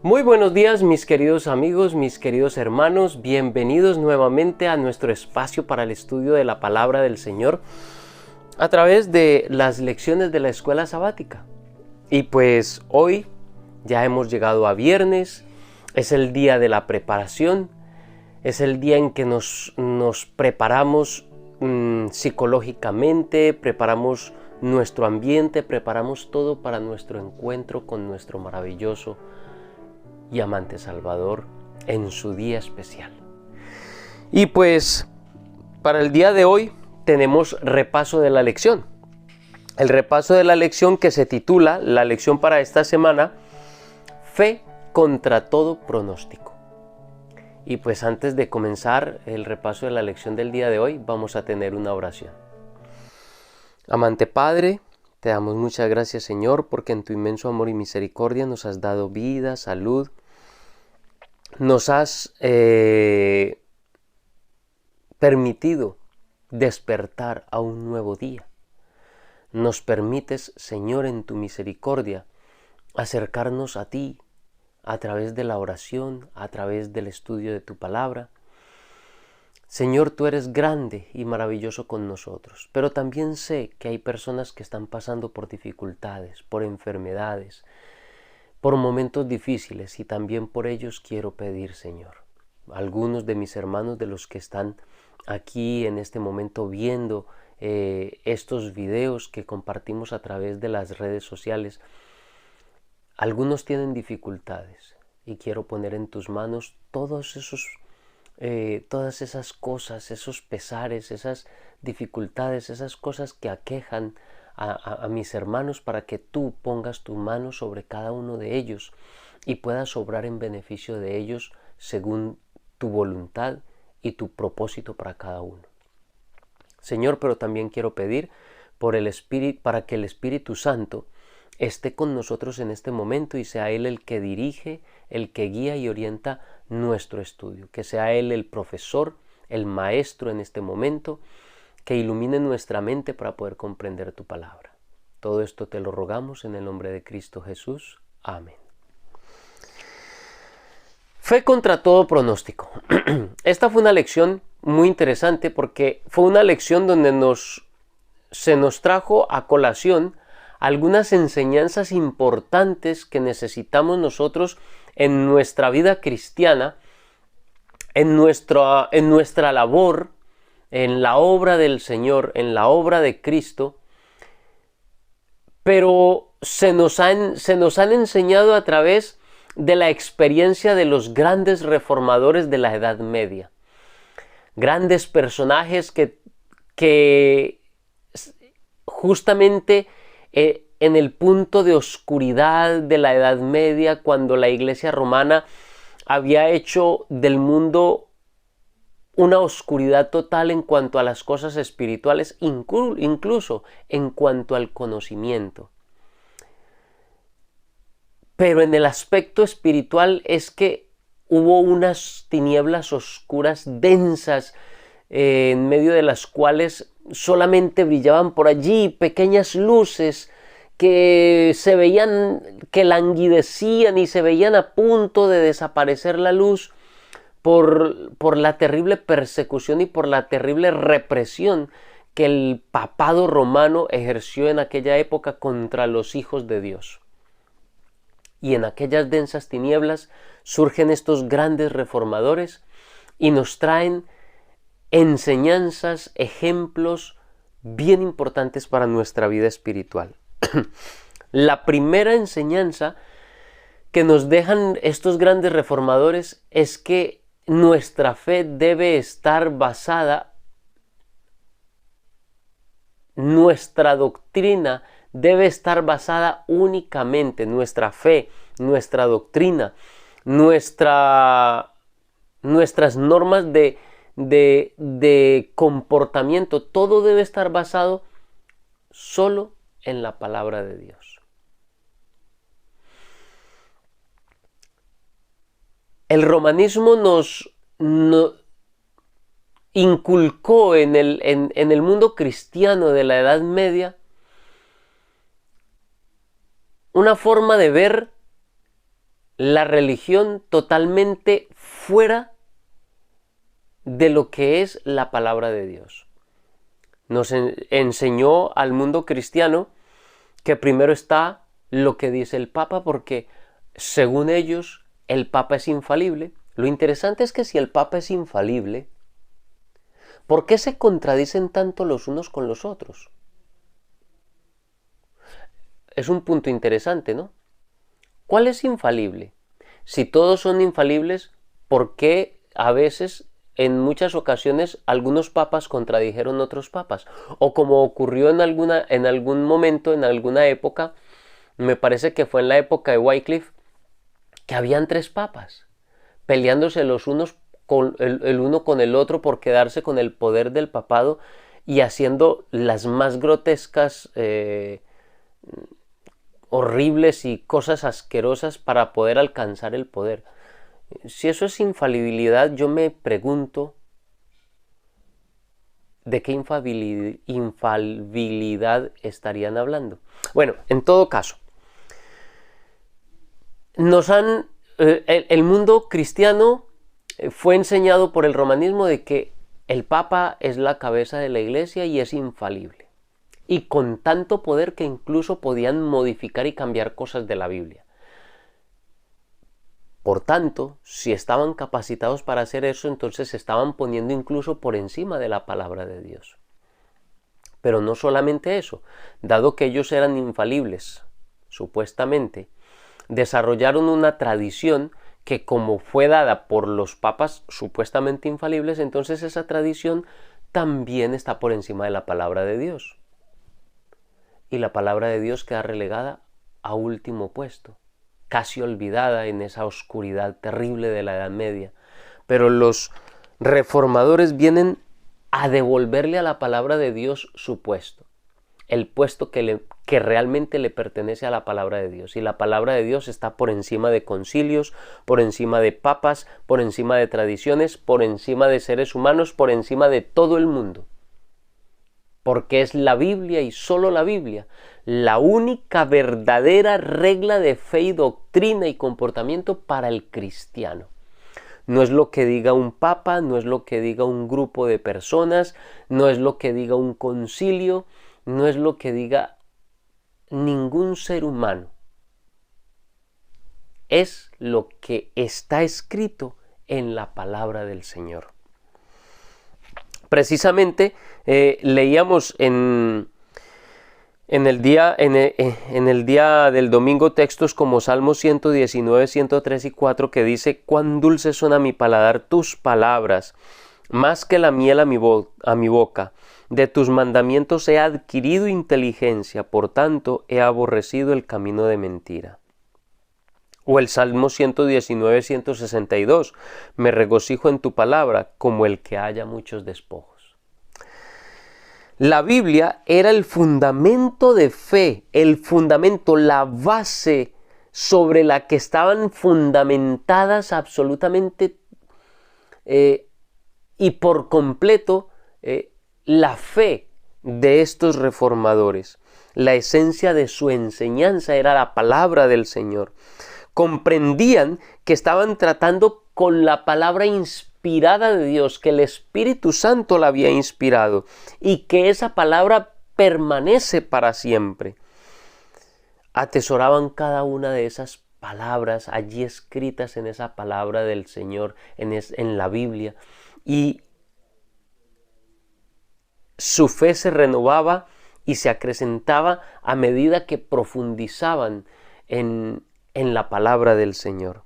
Muy buenos días, mis queridos amigos, mis queridos hermanos, bienvenidos nuevamente a nuestro espacio para el estudio de la palabra del Señor a través de las lecciones de la escuela sabática. Y pues hoy ya hemos llegado a viernes, es el día de la preparación, es el día en que nos preparamos psicológicamente, preparamos nuestro ambiente, preparamos todo para nuestro encuentro con nuestro maravilloso y amante Salvador en su día especial. Y pues para el día de hoy tenemos repaso de la lección. El repaso de la lección que se titula, la lección para esta semana, Fe contra todo pronóstico. Y pues antes de comenzar el repaso de la lección del día de hoy, vamos a tener una oración. Amante Padre, te damos muchas gracias, Señor, porque en tu inmenso amor y misericordia nos has dado vida, salud, nos has permitido despertar a un nuevo día. Nos permites, Señor, en tu misericordia, acercarnos a ti a través de la oración, a través del estudio de tu palabra. Señor, tú eres grande y maravilloso con nosotros, pero también sé que hay personas que están pasando por dificultades, por enfermedades, por momentos difíciles, y también por ellos quiero pedir, Señor. Algunos de mis hermanos, de los que están aquí en este momento viendo estos videos que compartimos a través de las redes sociales, algunos tienen dificultades y quiero poner en tus manos todas esas cosas, esos pesares, esas dificultades, esas cosas que aquejan a mis hermanos, para que tú pongas tu mano sobre cada uno de ellos y puedas obrar en beneficio de ellos según tu voluntad y tu propósito para cada uno. Señor, pero también quiero pedir por el Espíritu, para que el Espíritu Santo esté con nosotros en este momento y sea Él el que dirige, el que guía y orienta nuestro estudio, que sea Él el profesor, el maestro en este momento, que ilumine nuestra mente para poder comprender tu palabra. Todo esto te lo rogamos en el nombre de Cristo Jesús. Amén. Fe contra todo pronóstico. Esta fue una lección muy interesante porque fue una lección donde se nos trajo a colación algunas enseñanzas importantes que necesitamos nosotros en nuestra vida cristiana, en nuestra labor, en la obra del Señor, en la obra de Cristo, pero se nos han enseñado a través de la experiencia de los grandes reformadores de la Edad Media. Grandes personajes que justamente en el punto de oscuridad de la Edad Media, cuando la Iglesia romana había hecho del mundo una oscuridad total en cuanto a las cosas espirituales, incluso en cuanto al conocimiento. Pero en el aspecto espiritual es que hubo unas tinieblas oscuras densas, en medio de las cuales solamente brillaban por allí pequeñas luces que se veían, que languidecían y se veían a punto de desaparecer la luz por la terrible persecución y por la terrible represión que el papado romano ejerció en aquella época contra los hijos de Dios. Y en aquellas densas tinieblas surgen estos grandes reformadores y nos traen enseñanzas, ejemplos bien importantes para nuestra vida espiritual. La primera enseñanza que nos dejan estos grandes reformadores es que nuestra fe debe estar basada, nuestra doctrina debe estar basada únicamente, nuestra fe, nuestra doctrina, nuestras normas de comportamiento, todo debe estar basado solo en la palabra de Dios. El romanismo nos inculcó en el mundo cristiano de la Edad Media una forma de ver la religión totalmente fuera de lo que es la palabra de Dios. Nos enseñó al mundo cristiano que primero está lo que dice el Papa, porque según ellos el Papa es infalible. Lo interesante es que si el Papa es infalible, ¿por qué se contradicen tanto los unos con los otros? Es un punto interesante, ¿no? ¿Cuál es infalible? Si todos son infalibles, ¿por qué a veces, en muchas ocasiones, algunos papas contradijeron a otros papas? O como ocurrió en algún momento, en alguna época, me parece que fue en la época de Wycliffe, que habían 3 papas, peleándose los unos el uno con el otro por quedarse con el poder del papado y haciendo las más grotescas, horribles y cosas asquerosas para poder alcanzar el poder. Si eso es infalibilidad, yo me pregunto de qué infalibilidad estarían hablando. Bueno, en todo caso, el mundo cristiano fue enseñado por el romanismo de que el Papa es la cabeza de la Iglesia y es infalible, y con tanto poder que incluso podían modificar y cambiar cosas de la Biblia. Por tanto, si estaban capacitados para hacer eso, entonces se estaban poniendo incluso por encima de la palabra de Dios. Pero no solamente eso, dado que ellos eran infalibles, supuestamente, desarrollaron una tradición que, como fue dada por los papas supuestamente infalibles, entonces esa tradición también está por encima de la palabra de Dios. Y la palabra de Dios queda relegada a último puesto, casi olvidada en esa oscuridad terrible de la Edad Media. Pero los reformadores vienen a devolverle a la palabra de Dios su puesto, el puesto que realmente le pertenece a la palabra de Dios. Y la palabra de Dios está por encima de concilios, por encima de papas, por encima de tradiciones, por encima de seres humanos, por encima de todo el mundo. Porque es la Biblia y solo la Biblia, la única verdadera regla de fe y doctrina y comportamiento para el cristiano. No es lo que diga un papa, no es lo que diga un grupo de personas, no es lo que diga un concilio, no es lo que diga ningún ser humano. Es lo que está escrito en la palabra del Señor. Precisamente leíamos en el día del domingo textos como Salmos 119, 103 y 4, que dice: «Cuán dulces son a mi paladar tus palabras, más que la miel a mi boca. De tus mandamientos he adquirido inteligencia, por tanto he aborrecido el camino de mentira». O el Salmo 119, 162, «Me regocijo en tu palabra como el que haya muchos despojos». La Biblia era el fundamento de fe, el fundamento, la base sobre la que estaban fundamentadas absolutamente y por completo la fe de estos reformadores. La esencia de su enseñanza era la palabra del Señor. Comprendían que estaban tratando con la palabra inspirada de Dios, que el Espíritu Santo la había inspirado y que esa palabra permanece para siempre. Atesoraban cada una de esas palabras allí escritas en esa palabra del Señor, en la Biblia, y su fe se renovaba y se acrecentaba a medida que profundizaban en la palabra del Señor.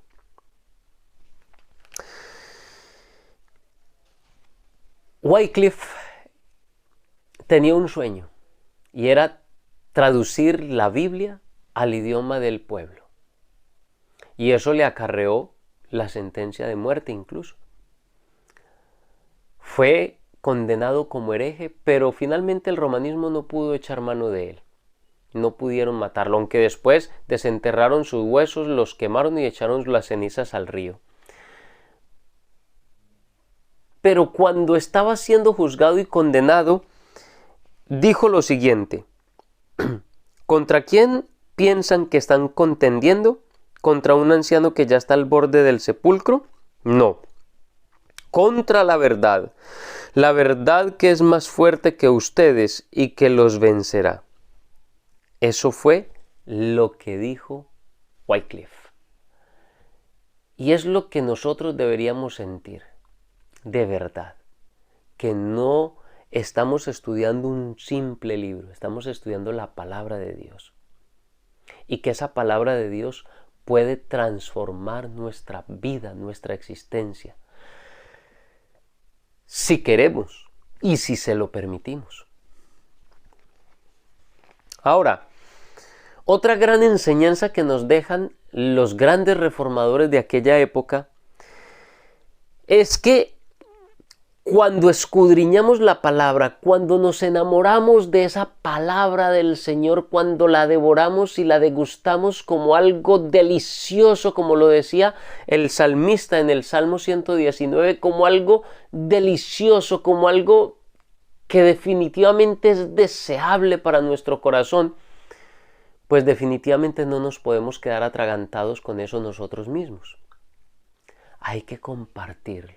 Wycliffe tenía un sueño y era traducir la Biblia al idioma del pueblo. Y eso le acarreó la sentencia de muerte incluso. Fue condenado como hereje, pero finalmente el romanismo no pudo echar mano de él. No pudieron matarlo, aunque después desenterraron sus huesos, los quemaron y echaron las cenizas al río. Pero cuando estaba siendo juzgado y condenado, dijo lo siguiente: «¿Contra quién piensan que están contendiendo? contra un anciano que ya está al borde del sepulcro. No, contra la verdad que es más fuerte que ustedes y que los vencerá. Eso fue lo que dijo Wycliffe. Y es lo que nosotros deberíamos sentir, de verdad, que no estamos estudiando un simple libro, estamos estudiando la palabra de Dios. Y que esa palabra de Dios puede transformar nuestra vida, nuestra existencia, si queremos y si se lo permitimos. Ahora, otra gran enseñanza que nos dejan los grandes reformadores de aquella época es que cuando escudriñamos la palabra, cuando nos enamoramos de esa palabra del Señor, cuando la devoramos y la degustamos como algo delicioso, como lo decía el salmista en el Salmo 119, como algo delicioso, como algo que definitivamente es deseable para nuestro corazón, pues definitivamente no nos podemos quedar atragantados con eso nosotros mismos. Hay que compartirlo.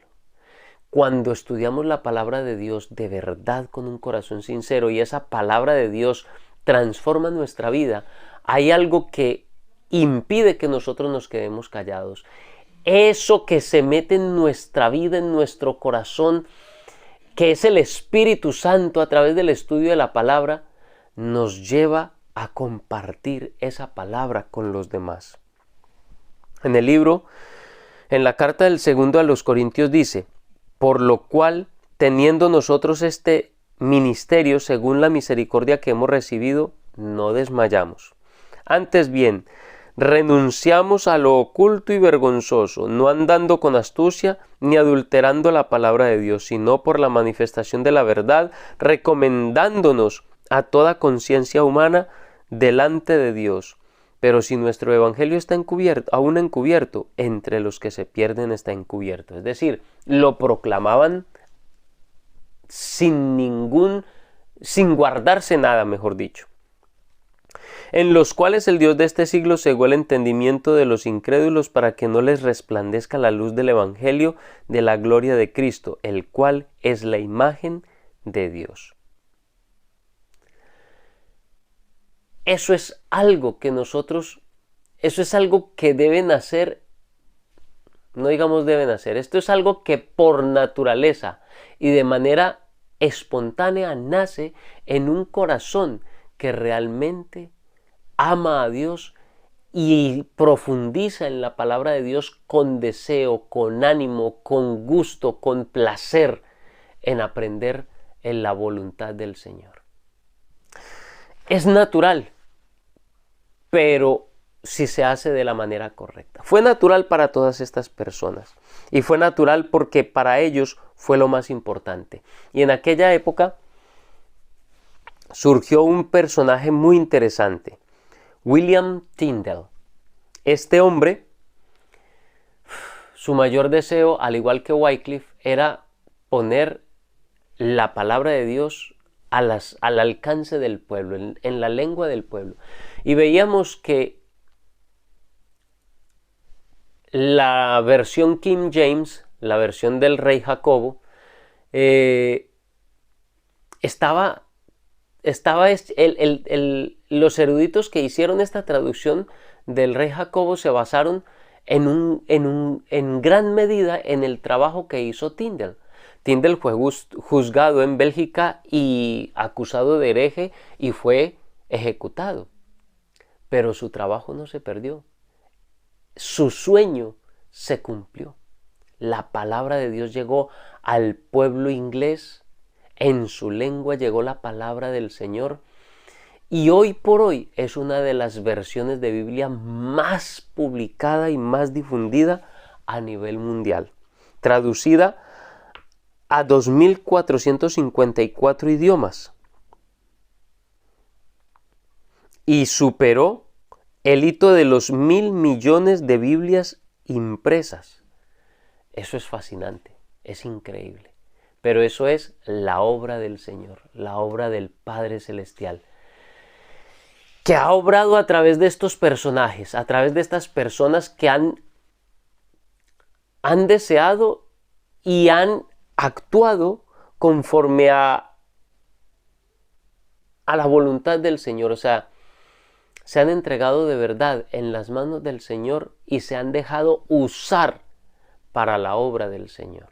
Cuando estudiamos la palabra de Dios de verdad con un corazón sincero y esa palabra de Dios transforma nuestra vida, hay algo que impide que nosotros nos quedemos callados. Eso que se mete en nuestra vida, en nuestro corazón, que es el Espíritu Santo a través del estudio de la palabra, nos lleva a compartir esa palabra con los demás. En el libro, en la carta del segundo a los Corintios dice: por lo cual, teniendo nosotros este ministerio según la misericordia que hemos recibido, no desmayamos. Antes bien, renunciamos a lo oculto y vergonzoso, no andando con astucia ni adulterando la palabra de Dios, sino por la manifestación de la verdad, recomendándonos a toda conciencia humana delante de Dios. Pero si nuestro evangelio está encubierto, aún encubierto, entre los que se pierden está encubierto. Es decir, lo proclamaban sin guardarse nada, mejor dicho. En los cuales el Dios de este siglo cegó el entendimiento de los incrédulos para que no les resplandezca la luz del evangelio de la gloria de Cristo, el cual es la imagen de Dios. Eso es algo que eso es algo que deben hacer, no digamos deben hacer, esto es algo que por naturaleza y de manera espontánea nace en un corazón que realmente ama a Dios y profundiza en la palabra de Dios con deseo, con ánimo, con gusto, con placer en aprender en la voluntad del Señor. Es natural, pero si se hace de la manera correcta. Fue natural para todas estas personas y fue natural porque para ellos fue lo más importante. Y en aquella época surgió un personaje muy interesante, William Tyndale. Este hombre, su mayor deseo, al igual que Wycliffe, era poner la palabra de Dios al alcance del pueblo, en la lengua del pueblo. Y veíamos que la versión King James, la versión del rey Jacobo, los eruditos que hicieron esta traducción del rey Jacobo se basaron en gran medida en el trabajo que hizo Tyndale. Tyndale fue juzgado en Bélgica y acusado de hereje y fue ejecutado. Pero su trabajo no se perdió. Su sueño se cumplió. La palabra de Dios llegó al pueblo inglés. En su lengua llegó la palabra del Señor. Y hoy por hoy es una de las versiones de Biblia más publicada y más difundida a nivel mundial. Traducida a 2.454 idiomas. Y superó el hito de los 1.000 millones de Biblias impresas. Eso es fascinante, es increíble. Pero eso es la obra del Señor, la obra del Padre Celestial. que ha obrado a través de estos personajes, a través de estas personas que han deseado y han actuado conforme a la voluntad del Señor. O sea, se han entregado de verdad en las manos del Señor y se han dejado usar para la obra del Señor.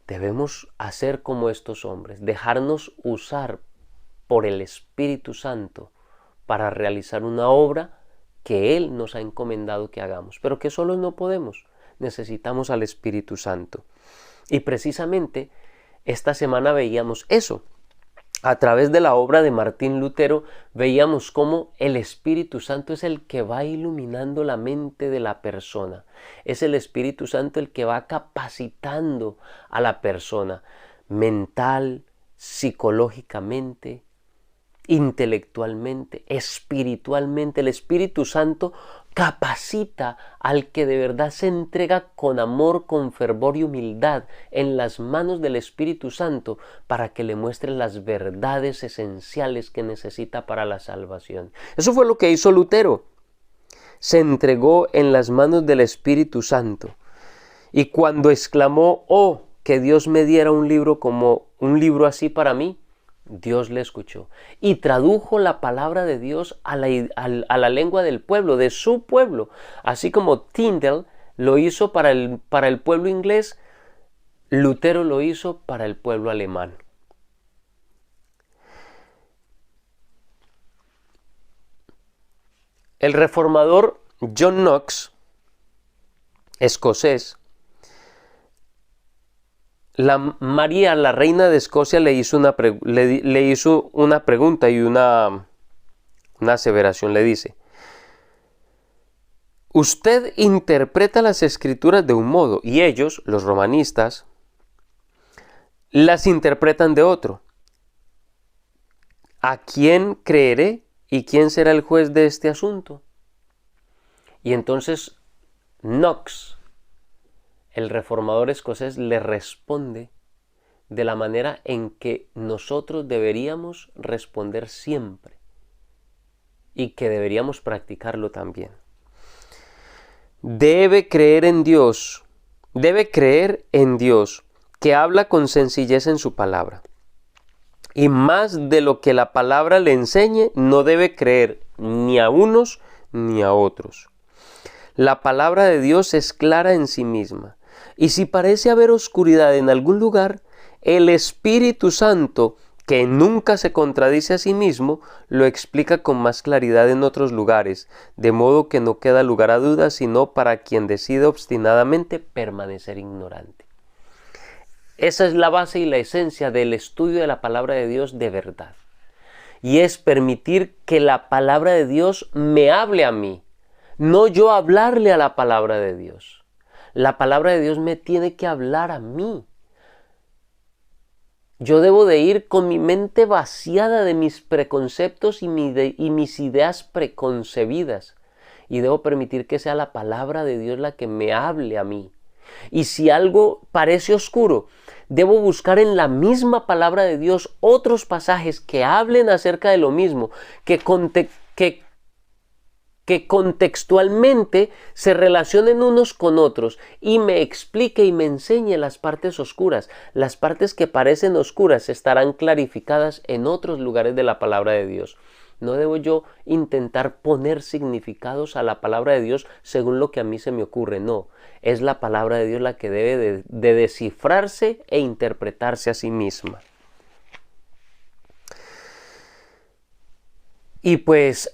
Debemos hacer como estos hombres, dejarnos usar por el Espíritu Santo para realizar una obra que Él nos ha encomendado que hagamos, pero que solos no podemos. Necesitamos al Espíritu Santo. Y precisamente esta semana veíamos eso. A través de la obra de Martín Lutero veíamos cómo el Espíritu Santo es el que va iluminando la mente de la persona. Es el Espíritu Santo el que va capacitando a la persona mental, psicológicamente, intelectualmente, espiritualmente. El Espíritu Santo capacita al que de verdad se entrega con amor, con fervor y humildad en las manos del Espíritu Santo para que le muestre las verdades esenciales que necesita para la salvación. Eso fue lo que hizo Lutero. Se entregó en las manos del Espíritu Santo. Y cuando exclamó, oh, que Dios me diera un libro así para mí, Dios le escuchó y tradujo la palabra de Dios a la lengua del pueblo, de su pueblo. Así como Tyndale lo hizo para el pueblo inglés, Lutero lo hizo para el pueblo alemán. El reformador John Knox, escocés, María, la reina de Escocia, le hizo una pregunta y una aseveración. Le dice: usted interpreta las escrituras de un modo y ellos, los romanistas, las interpretan de otro. ¿A quién creeré y quién será el juez de este asunto? Y entonces Knox, el reformador escocés, le responde de la manera en que nosotros deberíamos responder siempre y que deberíamos practicarlo también. Debe creer en Dios, que habla con sencillez en su palabra. Y más de lo que la palabra le enseñe, no debe creer ni a unos ni a otros. La palabra de Dios es clara en sí misma. Y si parece haber oscuridad en algún lugar, el Espíritu Santo, que nunca se contradice a sí mismo, lo explica con más claridad en otros lugares, de modo que no queda lugar a dudas, sino para quien decide obstinadamente permanecer ignorante. Esa es la base y la esencia del estudio de la palabra de Dios de verdad. Y es permitir que la palabra de Dios me hable a mí, no yo hablarle a la palabra de Dios. La palabra de Dios me tiene que hablar a mí. Yo debo de ir con mi mente vaciada de mis preconceptos y mis ideas preconcebidas. Y debo permitir que sea la palabra de Dios la que me hable a mí. Y si algo parece oscuro, debo buscar en la misma palabra de Dios otros pasajes que hablen acerca de lo mismo, que contextualmente se relacionen unos con otros y me explique y me enseñe las partes oscuras. Las partes que parecen oscuras estarán clarificadas en otros lugares de la palabra de Dios. No debo yo intentar poner significados a la palabra de Dios según lo que a mí se me ocurre. No, es la palabra de Dios la que debe de descifrarse e interpretarse a sí misma. Y pues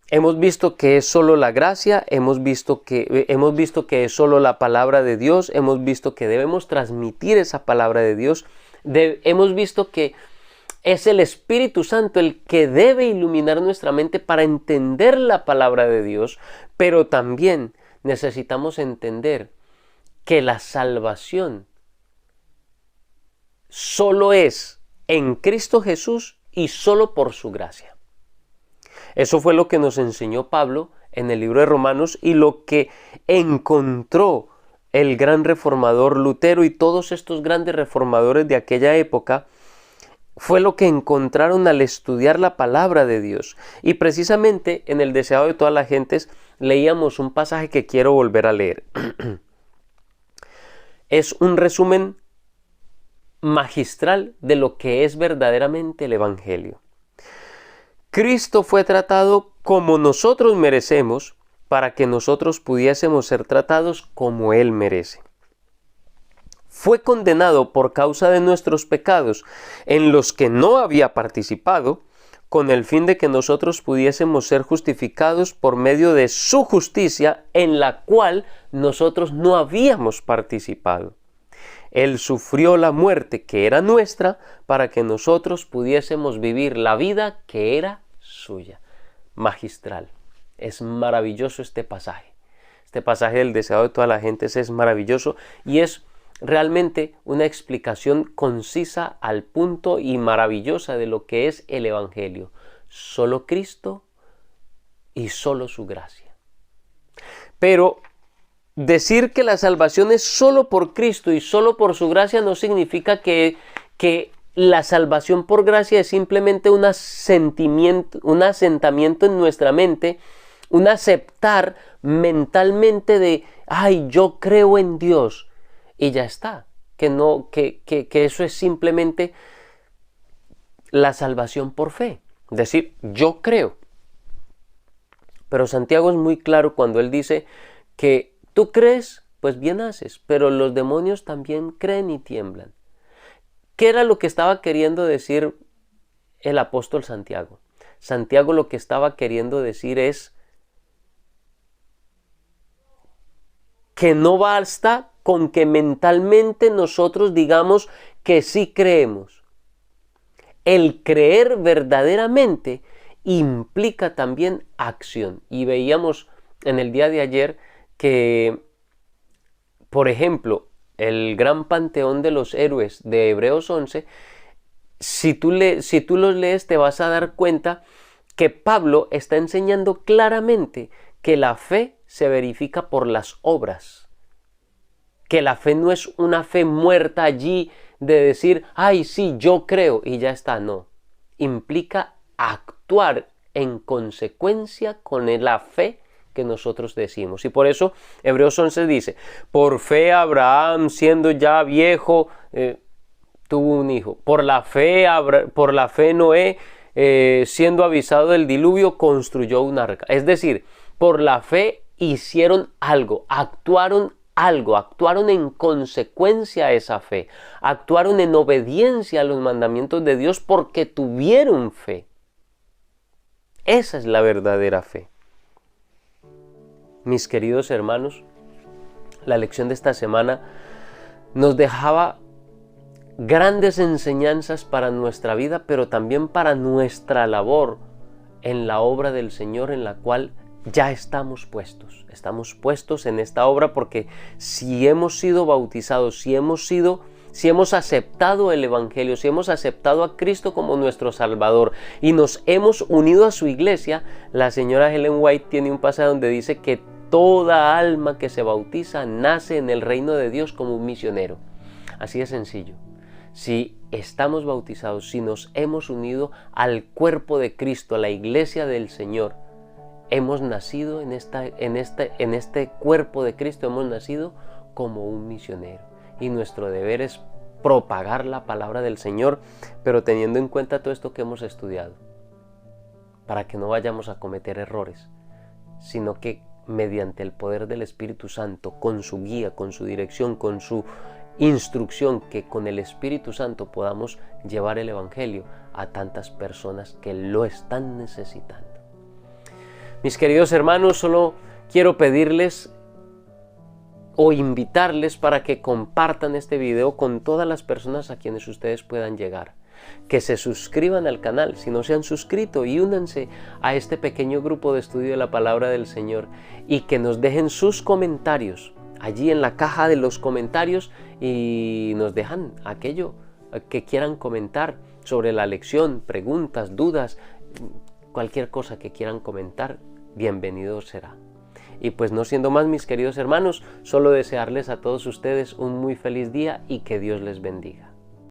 hemos visto que es solo la gracia, hemos visto que es solo la palabra de Dios, hemos visto que debemos transmitir esa palabra de Dios, hemos visto que es el Espíritu Santo el que debe iluminar nuestra mente para entender la palabra de Dios, pero también necesitamos entender que la salvación solo es en Cristo Jesús y solo por su gracia. Eso fue lo que nos enseñó Pablo en el libro de Romanos y lo que encontró el gran reformador Lutero y todos estos grandes reformadores de aquella época fue lo que encontraron al estudiar la palabra de Dios. Y precisamente en el deseado de todas las gentes leíamos un pasaje que quiero volver a leer. Es un resumen magistral de lo que es verdaderamente el Evangelio. Cristo fue tratado como nosotros merecemos para que nosotros pudiésemos ser tratados como Él merece. Fue condenado por causa de nuestros pecados en los que no había participado, con el fin de que nosotros pudiésemos ser justificados por medio de su justicia en la cual nosotros no habíamos participado. Él sufrió la muerte que era nuestra para que nosotros pudiésemos vivir la vida que era suya. Magistral. Es maravilloso este pasaje. Este pasaje del deseado de todas las gentes es maravilloso y es realmente una explicación concisa al punto y maravillosa de lo que es el Evangelio. Solo Cristo y solo su gracia. Pero decir que la salvación es solo por Cristo y solo por su gracia no significa que la salvación por gracia es simplemente un asentamiento en nuestra mente, un aceptar mentalmente de, ay, yo creo en Dios. Y ya está, que eso es simplemente la salvación por fe, decir, yo creo. Pero Santiago es muy claro cuando él dice que tú crees, pues bien haces, pero los demonios también creen y tiemblan. ¿Qué era lo que estaba queriendo decir el apóstol Santiago? Santiago lo que estaba queriendo decir es que no basta con que mentalmente nosotros digamos que sí creemos. El creer verdaderamente implica también acción. Y veíamos en el día de ayer que, por ejemplo, el gran panteón de los héroes de Hebreos 11, si tú los lees te vas a dar cuenta que Pablo está enseñando claramente que la fe se verifica por las obras. Que la fe no es una fe muerta allí de decir, ay, sí, yo creo y ya está, no. Implica actuar en consecuencia con la fe que nosotros decimos. Y por eso Hebreos 11 dice, por fe Abraham, siendo ya viejo, tuvo un hijo. Por la fe Noé, siendo avisado del diluvio, construyó un arca. Es decir, por la fe hicieron algo, actuaron en consecuencia a esa fe, actuaron en obediencia a los mandamientos de Dios porque tuvieron fe. Esa es la verdadera fe. Mis queridos hermanos, la lección de esta semana nos dejaba grandes enseñanzas para nuestra vida, pero también para nuestra labor en la obra del Señor, en la cual ya estamos puestos en esta obra, porque si hemos sido bautizados, si hemos aceptado el Evangelio, si hemos aceptado a Cristo como nuestro Salvador y nos hemos unido a su iglesia, la señora Ellen White tiene un pasaje donde dice que toda alma que se bautiza nace en el reino de Dios como un misionero. Así de sencillo. Si estamos bautizados, si nos hemos unido al cuerpo de Cristo, a la iglesia del Señor, hemos nacido en este cuerpo de Cristo, hemos nacido como un misionero. Y nuestro deber es propagar la palabra del Señor, pero teniendo en cuenta todo esto que hemos estudiado, para que no vayamos a cometer errores, sino que mediante el poder del Espíritu Santo, con su guía, con su dirección, con su instrucción, que con el Espíritu Santo podamos llevar el Evangelio a tantas personas que lo están necesitando. Mis queridos hermanos, solo quiero pedirles o invitarles para que compartan este video con todas las personas a quienes ustedes puedan llegar. Que se suscriban al canal si no se han suscrito y únanse a este pequeño grupo de estudio de la palabra del Señor, y que nos dejen sus comentarios allí en la caja de los comentarios y nos dejan aquello que quieran comentar sobre la lección, preguntas, dudas, cualquier cosa que quieran comentar, bienvenido será. Y pues no siendo más, mis queridos hermanos, solo desearles a todos ustedes un muy feliz día y que Dios les bendiga.